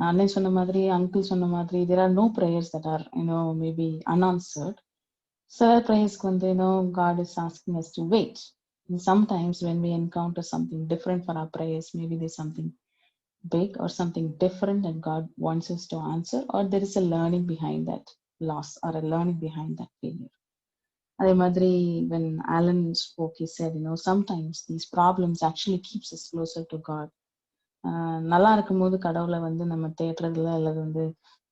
அண்ணன் சொன்ன மாதிரி, uncle சொன்ன மாதிரி, there are no prayers that are maybe unanswered. Some prayers வந்து God is asking us to wait. And sometimes when we encounter something different for our prayers, maybe there's something big or something different that God wants us to answer, or there is a learning behind that loss or a learning behind that failure. அதே மாதிரி when Alan spoke, he said sometimes these problems actually keeps us closer to God. நல்லா இருக்கும்போது கடவுளை வந்து நம்ம தேடுறதுல அல்லது வந்து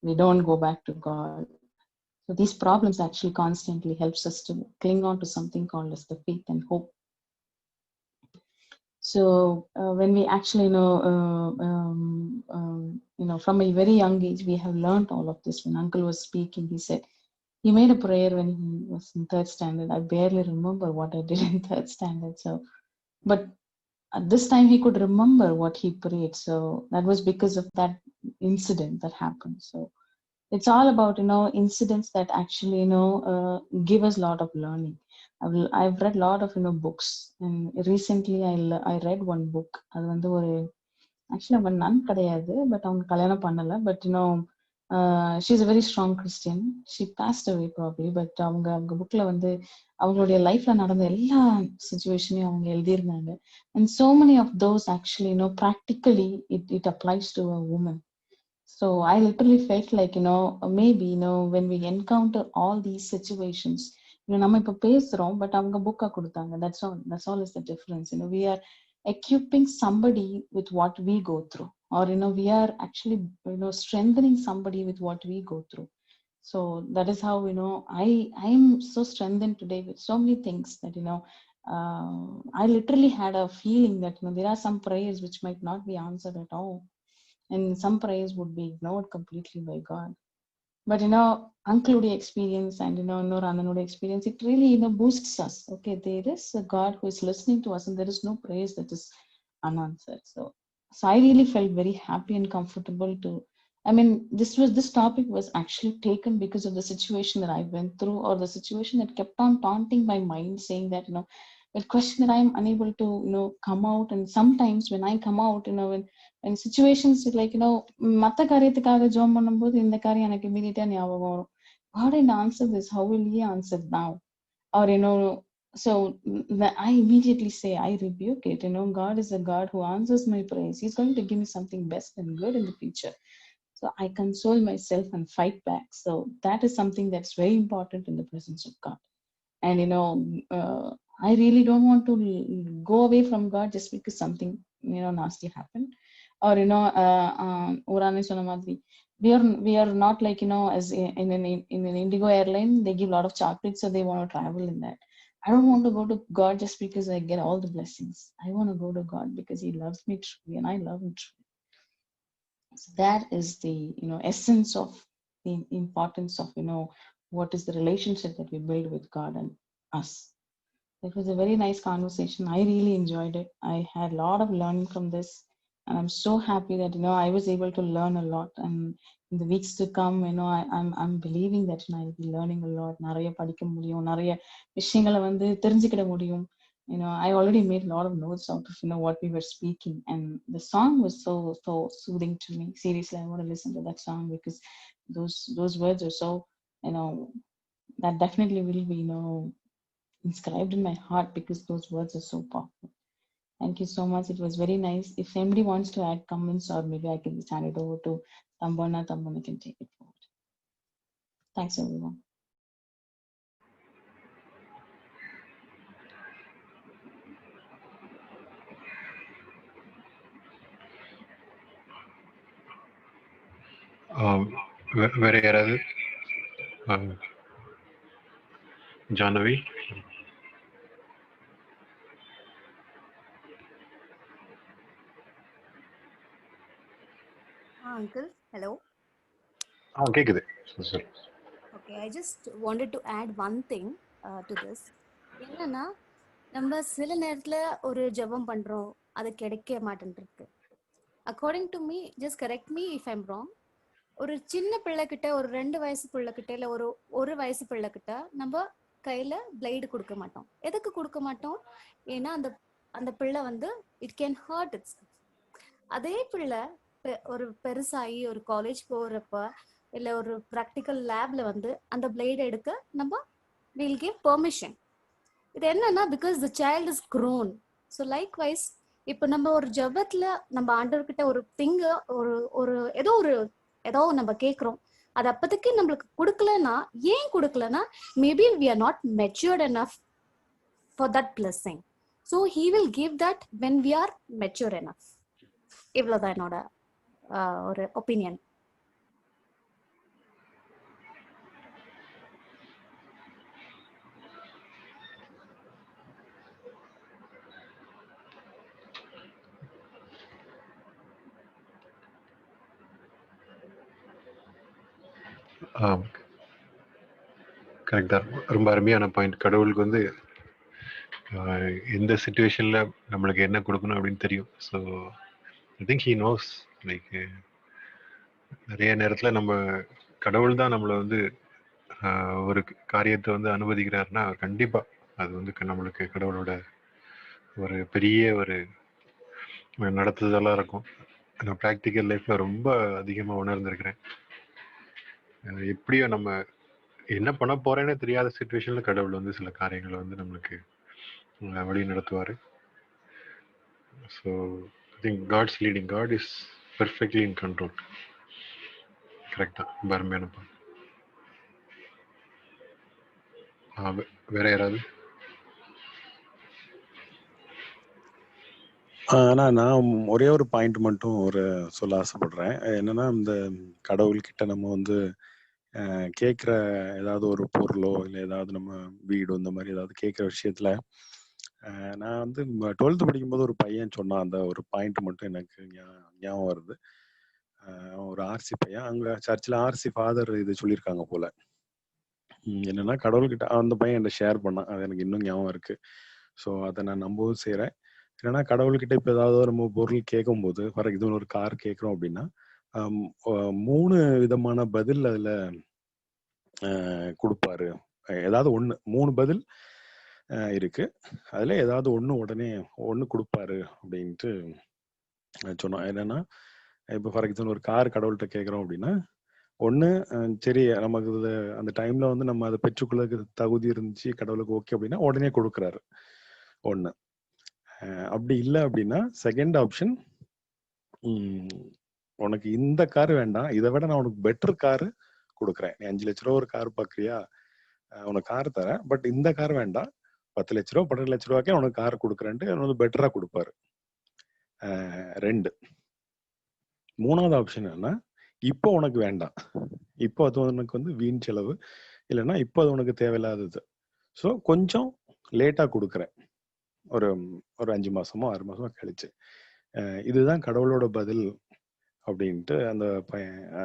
we don't go back to God. So these problems actually constantly helps us to cling on to something called as the faith and hope. So when we actually from a very young age, we have learned all of this. When uncle was speaking, he said he made a prayer when he was in 3rd standard. I barely remember what I did in 3rd standard. So, but at this time he could remember what he prayed. So that was because of that incident that happened. So it's all about incidents that actually give us a lot of learning. I've read a lot of books, and recently I read one book. அது வந்து ஒரு actually அவன் நன் கிடையாது, but அவங்க கல்யாணம் பண்ணல. But she's a very strong Christian. She passed away probably, but அவங்க புக்ல வந்து அவங்களுடைய லைஃப்ல நடந்த எல்லா சிச்சுவேஷனையும் அவங்க எழுதியிருந்தாங்க. And so many of those actually practically it applies to a woman. So I literally felt like maybe when we encounter all these situations, நம்ம இப்ப பேசுறோம், பட் அவங்க புக்கா கொடுத்தாங்க. That's all is the difference. We are equipping somebody with what we go through, or we are actually strengthening somebody with what we go through. So that is how I am so strengthened today with so many things that I literally had a feeling that there are some prayers which might not be answered at all, and some prayers would be ignored completely by God. But Uncle experience and Rananoda experience, it really boosts us. Okay, there is a God who is listening to us, and there is no prayers that is unanswered. So I really felt very happy and comfortable to. I mean, this topic was actually taken because of the situation that I went through, or the situation that kept on taunting my mind, saying that the question that I am unable to come out. And sometimes when I come out, when situations like மத்த காரியத்துக்காக ஜெபம் பண்ணும்போது இந்த காரியம் எனக்கு இமீடியட்டா ஞாபகம் வரும். God didn't answer this, how will he answer now? Or so I immediately say, I rebuke it. God is a God who answers my prayers. He's going to give me something best and good in the future. So I console myself and fight back. So that is something that's very important in the presence of God. And I really don't want to go away from God just because something nasty happened. Or Urane சொன்ன மாதிரி, we are not like as in an Indigo airline, they give a lot of chocolates, so they want to travel in that. I don't want to go to God just because I get all the blessings. I want to go to God because he loves me truly and I love him truly. So that is the essence of the importance of what is the relationship that we build with God and us. It was a very nice conversation. I really enjoyed it. I had a lot of learning from this, and I'm so happy that I was able to learn a lot. And in the weeks to come, I'm believing that I'll be learning a lot. நிறைய படிக்க முடியும், நிறைய விஷயங்களை தெரிஞ்சுக்கிட முடியும். I already made a lot of notes out of what we were speaking, and the song was so soothing to me. Seriously, I want to listen to that song because those words are so that definitely will be inscribed in my heart, because those words are so powerful. Thank you so much. It was very nice. If anybody wants to add comments, or maybe I can just hand it over to Tambona. Tambona can take it forward. Thanks, everyone. வேற யாராவது? Jahnavi. Uncle, hello. கேக்குது. Okay, I just wanted to add one thing to this. என்னன்னா, நம்ம சில நேரத்துல ஒரு ஜெபம் பண்றோம், அது கிடைக்க மாட்டேன்ருக்கு. According to me, just correct me if I'm wrong. ஒரு சின்ன பிள்ளை கிட்ட, ஒரு 2 வயசு பிள்ளை கிட்ட, இல்ல ஒரு வயசு பிள்ளை கிட்ட நம்ம கையில பிளேடு கொடுக்க மாட்டோம். எதுக்கு கொடுக்க மாட்டோம்? ஏன்னா அந்த பிள்ளை it can hurt itself. அதே பிள்ளை ஒரு பெருசாகி ஒரு காலேஜ் போறப்ப, இல்ல ஒரு ப்ராக்டிக்கல் லேப்ல அந்த பிளேட் எடுக்க நம்ம we'll give permission. இது என்னன்னா, because the child is grown. So likewise, இப்போ நம்ம ஒரு ஜெபத்துல நம்ம ஆண்டவர்கிட்ட ஒரு திங்க ஒரு ஏதோ நம்ம கேட்கிறோம், அது அப்போதைக்கு நம்மளுக்கு கொடுக்கலன்னா, ஏன் கொடுக்கலன்னா, maybe we are not matured enough for that blessing. So he will give that when we are mature enough. இவ்வளவுதான் என்னோட ஒரு ஒப்பீனியன். கரெக்ட் தான். ரொம்ப அருமையான பாயிண்ட். கடவுளுக்கு எந்த சுச்சுவேஷன்ல நம்மளுக்கு என்ன கொடுக்கணும் அப்படின்னு தெரியும். So I think he knows. Like நிறைய நேரத்தில் நம்ம கடவுள் தான் நம்மளை ஒரு காரியத்தை அனுமதிக்கிறாருன்னா, கண்டிப்பா அது நம்மளுக்கு கடவுளோட ஒரு பெரிய ஒரு நடத்துதலா இருக்கும். நான் ப்ராக்டிக்கல் லைஃப்ல ரொம்ப அதிகமா உணர்ந்திருக்கிறேன். எப்படியோ நம்ம என்ன பண்ண போறேன்னு தெரியாத சுச்சுவேஷன்ல கடவுள் சில காரியங்களை நம்மளுக்கு வழி நடத்துவாரு. So I think God's leading. God is perfectly in control. கரெக்டா? ரொம்ப அருமையான பாயிண்ட். வேற யாராவது? ஆனா நான் ஒரே ஒரு பாயிண்ட் மட்டும் சொல்ல ஆசைப்படுறேன். என்னன்னா, இந்த கடவுள்கிட்ட நம்ம வந்து கேட்குற ஏதாவது ஒரு பொருளோ இல்லை ஏதாவது நம்ம வீடோ இந்த மாதிரி ஏதாவது கேட்குற விஷயத்துல நான் வந்து 12th படிக்கும்போது ஒரு பையன் சொன்னான். அந்த ஒரு பாயிண்ட் மட்டும் எனக்கு ஞாபகம் வருது. ஒரு ஆர்சி பையன் அங்க சர்ச்சில் ஆர்சி ஃபாதர் இது சொல்லியிருக்காங்க போல. என்னன்னா, கடவுள்கிட்ட அந்த பையன் என்கிட்ட ஷேர் பண்ணான். அது எனக்கு இன்னும் ஞாபகம் இருக்கு. ஸோ அதை நான் நம்பவும் செய்கிறேன். ஏன்னா கடவுள்கிட்ட இப்போ ஏதாவது நம்ம பொருள் கேட்கும்போது இது ஒரு கார் கேட்குறோம் அப்படின்னா 3 விதமான பதில் அதில் கொடுப்பாரு. ஏதாவது ஒன்று 3 பதில் இருக்கு. அதுல ஏதாவது உடனே ஒன்று கொடுப்பாரு அப்படின்ட்டு சொன்னோம். என்னன்னா, இப்போ ஒரு கார் கடவுள்கிட்ட கேட்குறோம் அப்படின்னா ஒன்று சரி நமக்கு அந்த டைம்ல வந்து நம்ம அதை பெற்றுக்கொள்ள தகுதி இருந்துச்சு, கடவுளுக்கு ஓகே அப்படின்னா உடனே கொடுக்குறாரு ஒன்று. அப்படி இல்லை அப்படின்னா செகண்ட் ஆப்ஷன், உனக்கு இந்த கார் வேண்டாம், இதை விட நான் உனக்கு பெட்டர் காரு கொடுக்குறேன். நீ 5 லட்ச ரூபா ஒரு கார் பார்க்குறியா, உனக்கு கார் தரேன், பட் இந்த கார் வேண்டாம், 10 லட்ச ரூபா 12 லட்ச ரூபாய்க்கே உனக்கு கார் கொடுக்குறேன்ட்டு உனக்கு பெட்டரா கொடுப்பாரு. 2. 3வது ஆப்ஷன் என்னன்னா, இப்போ உனக்கு வேண்டாம், இப்போ அது உனக்கு வந்து வீண் செலவு, இல்லைன்னா இப்போ அது உனக்கு தேவையில்லாதது, ஸோ கொஞ்சம் லேட்டா கொடுக்குறேன், ஒரு 5 மாசமோ 6 மாசமோ கழிச்சு. இதுதான் கடவுளோட பதில் அப்படின்ட்டு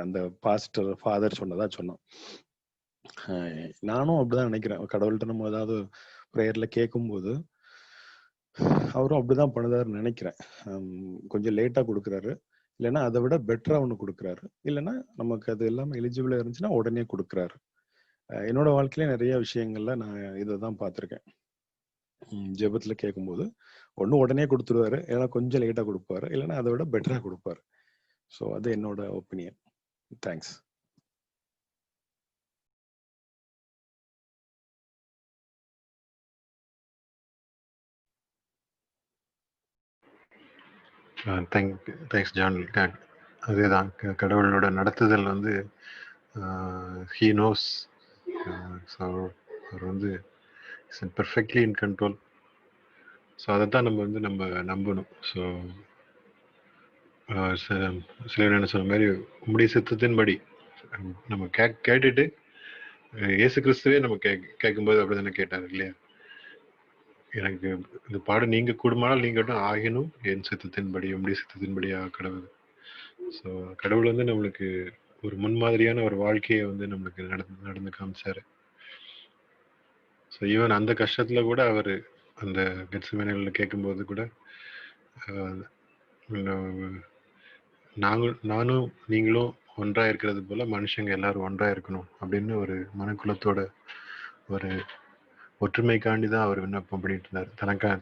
அந்த பாஸ்டர் ஃபாதர் சொன்னதா சொன்னோம். நானும் அப்படிதான் நினைக்கிறேன். கடவுள்கிட்ட நம்ம ஏதாவது ப்ரேயர்ல கேட்கும்போது அவரும் அப்படிதான் பண்ணுதாருன்னு நினைக்கிறேன். கொஞ்சம் லேட்டா கொடுக்குறாரு, இல்லைன்னா அதை விட பெட்டரா ஒன்று கொடுக்குறாரு, இல்லைன்னா நமக்கு அது எல்லாமே எலிஜிபிளா இருந்துச்சுன்னா உடனே கொடுக்குறாரு. என்னோட வாழ்க்கையில நிறைய விஷயங்கள்ல நான் இதை தான் பார்த்துருக்கேன். ஜெபத்துல கேட்கும்போது ஒன்று உடனே கொடுத்துருவாரு, இல்லைன்னா கொஞ்சம் லேட்டா கொடுப்பாரு, இல்லைன்னா அதை விட பெட்டரா கொடுப்பாரு. ஸோ அது என்னோட ஒப்பீனியன். தேங்க்ஸ். Thanks John. அதேதான், கடவுளோட நடத்துதல் வந்து ஹீ நோஸ். அவர் வந்து பெர்ஃபெக்ட்லி இன் கண்ட்ரோல். ஸோ அதை தான் நம்ம வந்து நம்பணும். ஸோ சிலர் என்ன சொன்ன மாதிரி உம்முடைய சித்தத்தின்படி நம்ம கேட்டுட்டு, இயேசு கிறிஸ்துவே நம்ம கேட்கும்போது அப்படி தானே கேட்டார் இல்லையா? எனக்கு இந்த பாடு நீங்க கூடுமானால் நீங்க ஆகினும் என் சித்தத்தின்படி உம்முடைய சித்தத்தின்படி கடவுள். ஸோ கடவுள் வந்து நம்மளுக்கு ஒரு முன்மாதிரியான ஒரு வாழ்க்கையை வந்து நம்மளுக்கு நடந்து காமிச்சாரு. ஸோ ஈவன் அந்த கஷ்டத்துல கூட அவர் அந்த கெத்செமனேல கேட்கும்போது கூட நானும் நீங்களும் ஒன்றா இருக்கிறது போல மனுஷங்க எல்லாரும் ஒன்றா இருக்கணும் அப்படின்னு ஒரு மனக்குலத்தோட ஒரு ஒற்றுமைக்காண்டி தான் அவர் விண்ணப்பம் பண்ணிட்டு இருந்தார்.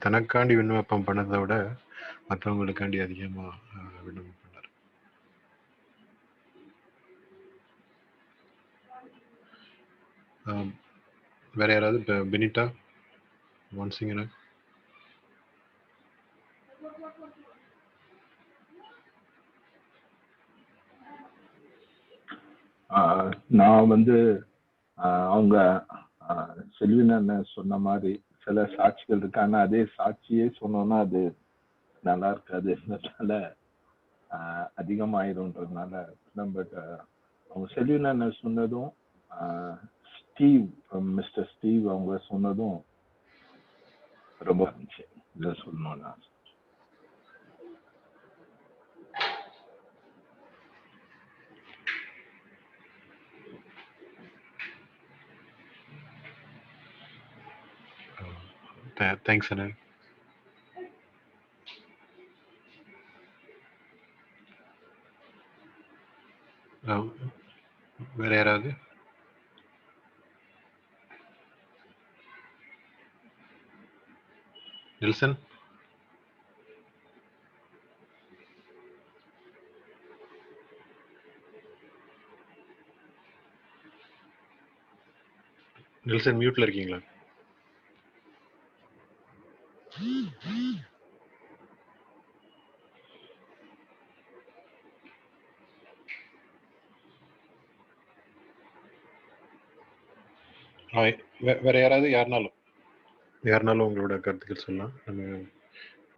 தனக்காண்டி விண்ணப்பம் பண்ணதை விட மற்றவங்களுக்காண்டி அதிகமா விண்ணப்பம் பண்ணார். வேற யாராவது? பெனிட்டா வான்சிங்கனா? நான் வந்து அவங்க செல்வின சொன்ன மாதிரி சில சாட்சிகள் இருக்கு. ஆனா அதே சாட்சியே சொன்னோம்னா அது நல்லா இருக்காது, அதனால அதிகமாயிரும்ன்றதுனால. பட் அவங்க செல்வின சொன்னதும் ஸ்டீவ், மிஸ்டர் ஸ்டீவ் அவங்க சொன்னதும் ரொம்ப இருந்துச்சு. இதை சொல்லணும்னா தேங்க்ஸ் அண்ணா. வேற யாராவது? நெல்சன்? நெல்சன் மியூட்ல இருக்கீங்களா? வேற யாராவது? யாருனாலும் உங்களோட கருத்துக்கள் சொல்லலாம். நம்ம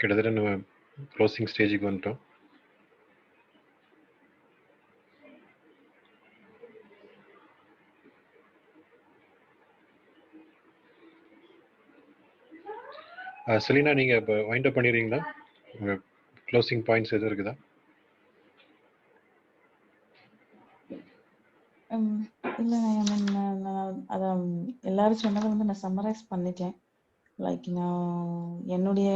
கிட்டத்தட்ட நம்ம க்ளோசிங் ஸ்டேஜுக்கு வந்துட்டோம். செலினா, நீங்கள் இப்போ வைண்ட் அப் பண்ணிடுறீங்களா? உங்கள் க்ளோசிங் பாயிண்ட்ஸ் எதுவும் இருக்குதா? இல்லை, ஐ மீன் நான் அதை எல்லாரும் சொன்னதை வந்து நான் சம்மரைஸ் பண்ணிட்டேன். லைக் என்னுடைய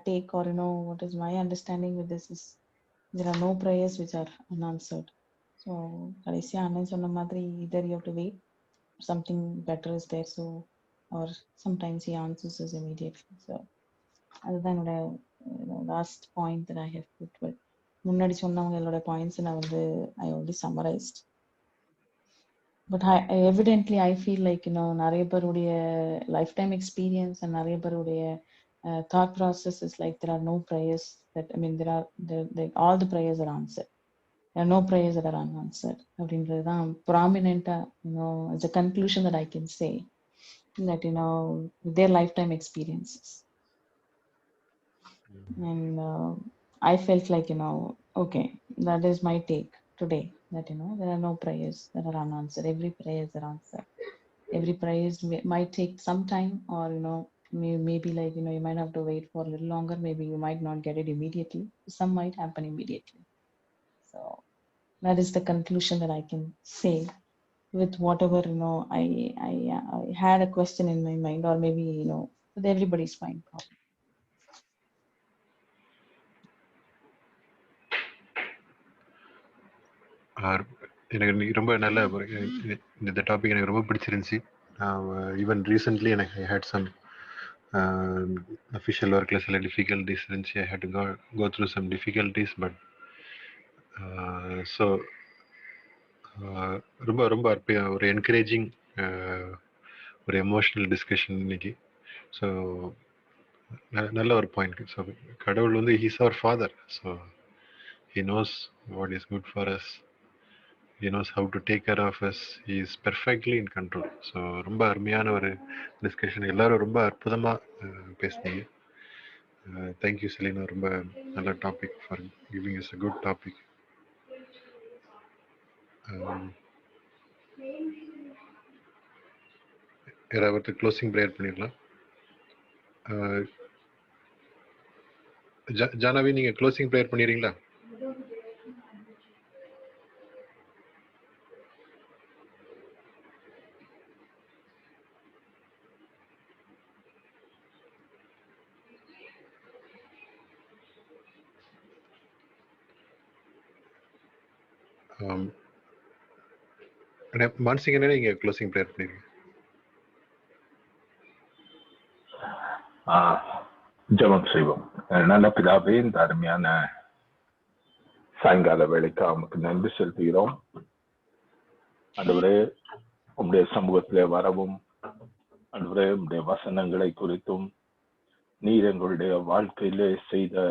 take are what is my understanding with this is there are no prayers which are unanswered. So கடைசியாக அண்ணன் சொன்ன மாதிரி either you have to wait, something better is there, so or sometimes he answers us immediately. So அதுதான் என்னோட last point that I have put. But முன்னாடி சொன்னவங்க என்னோட points நான் வந்து I already summarized. But evidently I feel like நிறைய பேருடைய life time experience and நிறைய பேருடைய thought process is like there are no prayers that I mean there all the prayers are answered. There are no prayers that are unanswered. அப்படின்றதுதான் ப்ராமினெண்டா as a conclusion that I can say that with their lifetime experiences. And I felt like okay, that is my take today, that there are no prayers that are unanswered. Every prayers are answered. Every prayers might take some time, or maybe like you might have to wait for a little longer. Maybe you might not get it immediately. Some might happen immediately. So that is the conclusion that I can say with whatever I had a question in my mind, or maybe with everybody's mind probably. எனக்கு ரொம்ப நல்ல இந்த topic எனக்கு ரொம்ப பிடிச்சிருந்துச்சு. Even recently எனக்கு ஐ had some official ஒர்க்கில் சில டிஃபிகல்ட்டிஸ் இருந்துச்சு. I had to go through some difficulties. But so ரொம்ப ரொம்ப ஒரு என்கரேஜிங் ஒரு எமோஷ்னல் டிஸ்கஷன் இன்னைக்கு. ஸோ நல்ல ஒரு பாயிண்ட். ஸோ கடவுள் வந்து ஹீஸ் அவர் father. So he knows what is good for us. He knows how to take care of us. He is perfectly in control. So ரொம்ப அருமையான ஒரு டிஸ்கஷன். எல்லாரும் ரொம்ப அற்புதமாக பேசுனீங்க. Thank you Selina. ரொம்ப நல்ல topic for giving is a good topic. யாராவது க்ளோசிங் ப்ரேயர் பண்ணிடலாம். ஜானவி, நீங்கள் க்ளோசிங் ப்ரேயர் பண்ணிடுறீங்களா? மான்சிங்கனே நீங்கள் க்ளோசிங் ப்ரேயர் பண்ணிடுங்க. ஜெபம் செய்வோம். நல்ல பிதாவே, இந்த அருமையான சாயங்கால வேளைக்கு அவனுக்கு நன்றி செலுத்துகிறோம். ஆண்டவரே, உங்களுடைய சமூகத்திலே வரவும், ஆண்டவரே, உங்களுடைய வசனங்களை குறித்தும் நீர் எங்களுடைய வாழ்க்கையிலே செய்த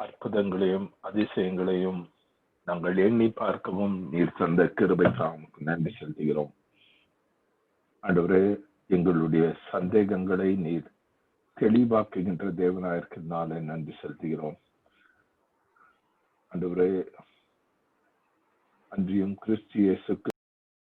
அற்புதங்களையும் அதிசயங்களையும் நாங்கள் எண்ணி பார்க்கவும் நீர் தந்த கிருபைக்காக உமக்கு நன்றி செலுத்துகிறோம். ஆண்டவரே, எங்களுடைய சந்தேகங்களை நீர் தெளிவாக்குகின்ற தேவனாயிருக்கிறதுனால நன்றி செலுத்துகிறோம். ஆண்டவரே, அன்றியும் கிறிஸ்து இயேசுக்கு